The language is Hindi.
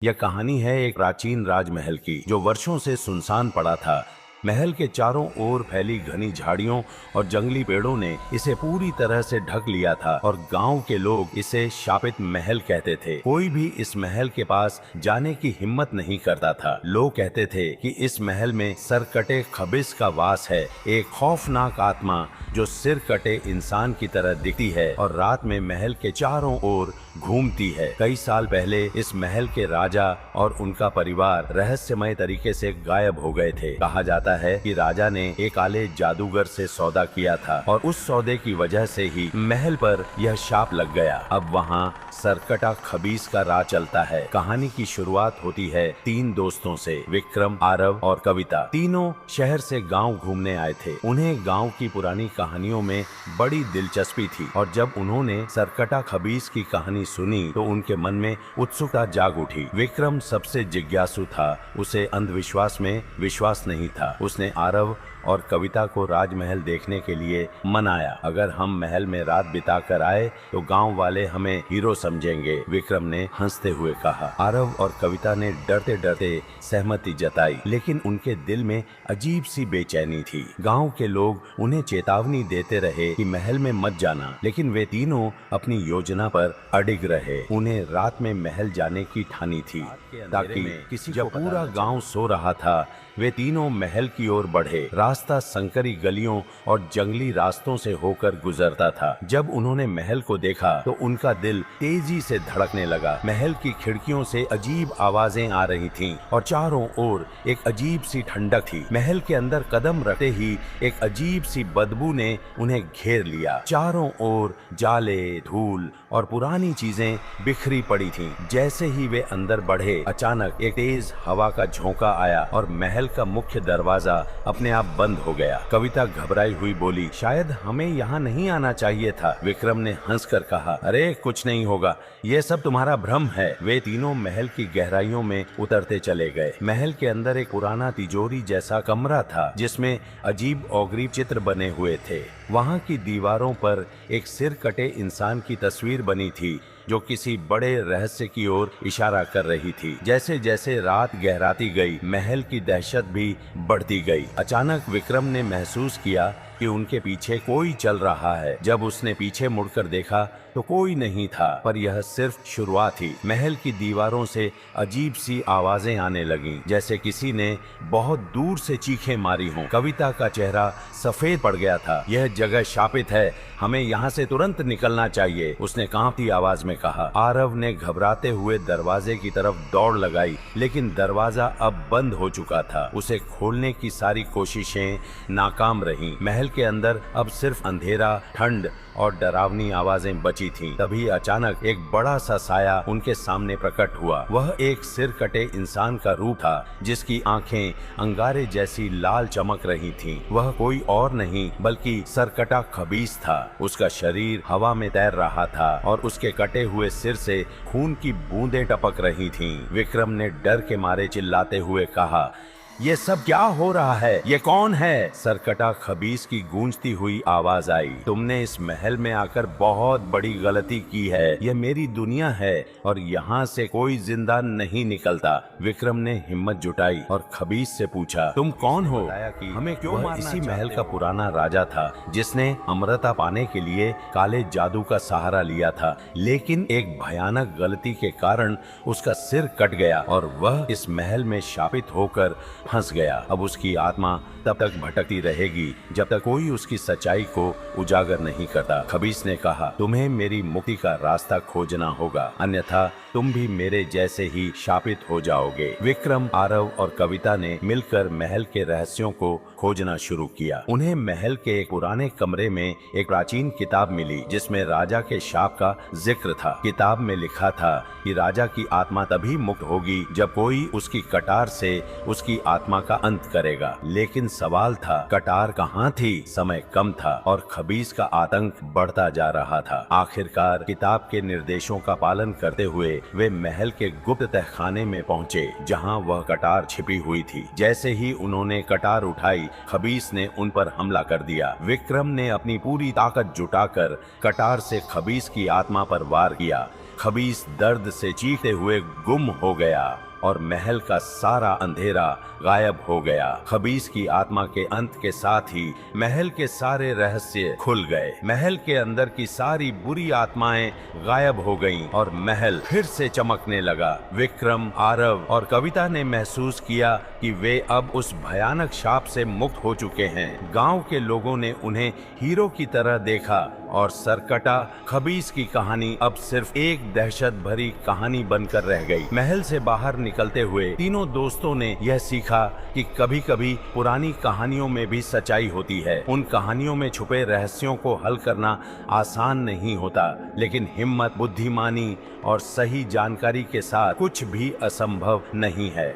यह कहानी है एक प्राचीन राजमहल की जो वर्षों से सुनसान पड़ा था। महल के चारों ओर फैली घनी झाड़ियों और जंगली पेड़ों ने इसे पूरी तरह से ढक लिया था और गांव के लोग इसे शापित महल कहते थे। कोई भी इस महल के पास जाने की हिम्मत नहीं करता था। लोग कहते थे कि इस महल में सरकटे खबिस का वास है, एक खौफनाक आत्मा जो सिर कटे इंसान की तरह दिखती है और रात में महल के चारों ओर घूमती है। कई साल पहले इस महल के राजा और उनका परिवार रहस्यमय तरीके से गायब हो गए थे। कहा जाता है कि राजा ने एक काले जादूगर से सौदा किया था और उस सौदे की वजह से ही महल पर यह शाप लग गया। अब वहाँ सरकटा खबीस का राज चलता है। कहानी की शुरुआत होती है तीन दोस्तों से, विक्रम, आरव और कविता। तीनों शहर से गांव घूमने आए थे। उन्हें गांव की पुरानी कहानियों में बड़ी दिलचस्पी थी और जब उन्होंने सरकटा खबीस की कहानी सुनी तो उनके मन में उत्सुकता जाग उठी। विक्रम सबसे जिज्ञासु था, उसे अंधविश्वास में विश्वास नहीं था। उसने आरव और कविता को राजमहल देखने के लिए मनाया। अगर हम महल में रात बिता कर आए तो गांव वाले हमें हीरो समझेंगे, विक्रम ने हंसते हुए कहा। आरव और कविता ने डरते डरते सहमति जताई, लेकिन उनके दिल में अजीब सी बेचैनी थी। गांव के लोग उन्हें चेतावनी देते रहे कि महल में मत जाना, लेकिन वे तीनों अपनी योजना पर अडिग रहे। उन्हें रात में महल जाने की ठानी थी ताकि जब पूरा गांव सो रहा था वे तीनों महल की ओर बढ़े। रास्ता संकरी गलियों और जंगली रास्तों से होकर गुजरता था। जब उन्होंने महल को देखा तो उनका दिल तेजी से धड़कने लगा। महल की खिड़कियों से अजीब आवाजें आ रही थीं और चारों ओर एक अजीब सी ठंडक थी। महल के अंदर कदम रखते ही एक अजीब सी बदबू ने उन्हें घेर लिया। चारों ओर जाले, धूल और पुरानी चीजें बिखरी पड़ी थीं। जैसे ही वे अंदर बढ़े, अचानक एक तेज हवा का झोंका आया और महल का मुख्य दरवाजा अपने आप बंद हो गया। कविता घबराई हुई बोली, शायद हमें यहाँ नहीं आना चाहिए था। विक्रम ने हंसकर कहा, अरे कुछ नहीं होगा, ये सब तुम्हारा भ्रम है। वे तीनों महल की गहराइयों में उतरते चले गए। महल के अंदर एक पुराना तिजोरी जैसा कमरा था जिसमें अजीब औगरी चित्र बने हुए थे। वहाँ की दीवारों पर एक सिर कटे इंसान की तस्वीर बनी थी जो किसी बड़े रहस्य की ओर इशारा कर रही थी। जैसे जैसे रात गहराती गई, महल की दहशत भी बढ़ती गई। अचानक विक्रम ने महसूस किया कि उनके पीछे कोई चल रहा है। जब उसने पीछे मुड़कर देखा तो कोई नहीं था, पर यह सिर्फ शुरुआत थी। महल की दीवारों से अजीब सी आवाजें आने लगीं, जैसे किसी ने बहुत दूर से चीखें मारी हों। कविता का चेहरा सफेद पड़ गया था। यह जगह शापित है, हमें यहाँ से तुरंत निकलना चाहिए, उसने कांपती आवाज में कहा। आरव ने घबराते हुए दरवाजे की तरफ दौड़ लगाई, लेकिन दरवाजा अब बंद हो चुका था। उसे खोलने की सारी कोशिशें नाकाम रहीं। महल के अंदर अब सिर्फ अंधेरा, ठंड और डरावनी आवाजें बची थीं। तभी अचानक एक बड़ा सा साया उनके सामने प्रकट हुआ। वह एक सिर कटे इंसान का रूप था जिसकी आंखें अंगारे जैसी लाल चमक रही थीं। वह कोई और नहीं बल्कि सरकटा खबीस था। उसका शरीर हवा में तैर रहा था और उसके कटे हुए सिर से खून की बूंदें टपक रही थीं। विक्रम ने डर के मारे चिल्लाते हुए कहा, ये सब क्या हो रहा है? ये कौन है? सरकटा खबीस की गूंजती हुई आवाज आई, तुमने इस महल में आकर बहुत बड़ी गलती की है। यह मेरी दुनिया है और यहाँ से कोई जिंदा नहीं निकलता। विक्रम ने हिम्मत जुटाई और खबीस से पूछा, तुम कौन हो? कि हमें क्यों मारना? इसी महल का पुराना राजा था जिसने अमरता पाने के लिए काले जादू का सहारा लिया था, लेकिन एक भयानक गलती के कारण उसका सिर कट गया और वह इस महल में शापित होकर फंस गया। अब उसकी आत्मा तब तक भटकती रहेगी जब तक कोई उसकी सच्चाई को उजागर नहीं करता। खबीस ने कहा, तुम्हें मेरी मुक्ति का रास्ता खोजना होगा, अन्यथा तुम भी मेरे जैसे ही शापित हो जाओगे। विक्रम, आरव और कविता ने मिलकर महल के रहस्यों को खोजना शुरू किया। उन्हें महल के एक पुराने कमरे में एक प्राचीन किताब मिली जिसमें राजा के शाप का जिक्र था। किताब में लिखा था कि राजा की आत्मा तभी मुक्त होगी जब कोई उसकी कटार से उसकी आत्मा का अंत करेगा। लेकिन सवाल था, कटार कहाँ थी? समय कम था और खबीस का आतंक बढ़ता जा रहा था। आखिरकार किताब के निर्देशों का पालन करते हुए वे महल के गुप्त तहखाने में पहुँचे जहाँ वह कटार छिपी हुई थी। जैसे ही उन्होंने कटार उठाई, खबीस ने उन पर हमला कर दिया। विक्रम ने अपनी पूरी ताकत जुटाकर कटार से खबीस की आत्मा पर वार किया। खबीस दर्द से चीखते हुए गुम हो गया और महल का सारा अंधेरा गायब हो गया। खबीस की आत्मा के अंत के साथ ही महल के सारे रहस्य खुल गए। महल के अंदर की सारी बुरी आत्माएं गायब हो गईं और महल फिर से चमकने लगा। विक्रम, आरव और कविता ने महसूस किया कि वे अब उस भयानक शाप से मुक्त हो चुके हैं। गांव के लोगों ने उन्हें हीरो की तरह देखा और सरकटा खबीस की कहानी अब सिर्फ एक दहशत भरी कहानी बनकर रह गई। महल से बाहर निकलते हुए तीनों दोस्तों ने यह सीखा कि कभी कभी पुरानी कहानियों में भी सच्चाई होती है। उन कहानियों में छुपे रहस्यों को हल करना आसान नहीं होता, लेकिन हिम्मत, बुद्धिमानी और सही जानकारी के साथ कुछ भी असंभव नहीं है।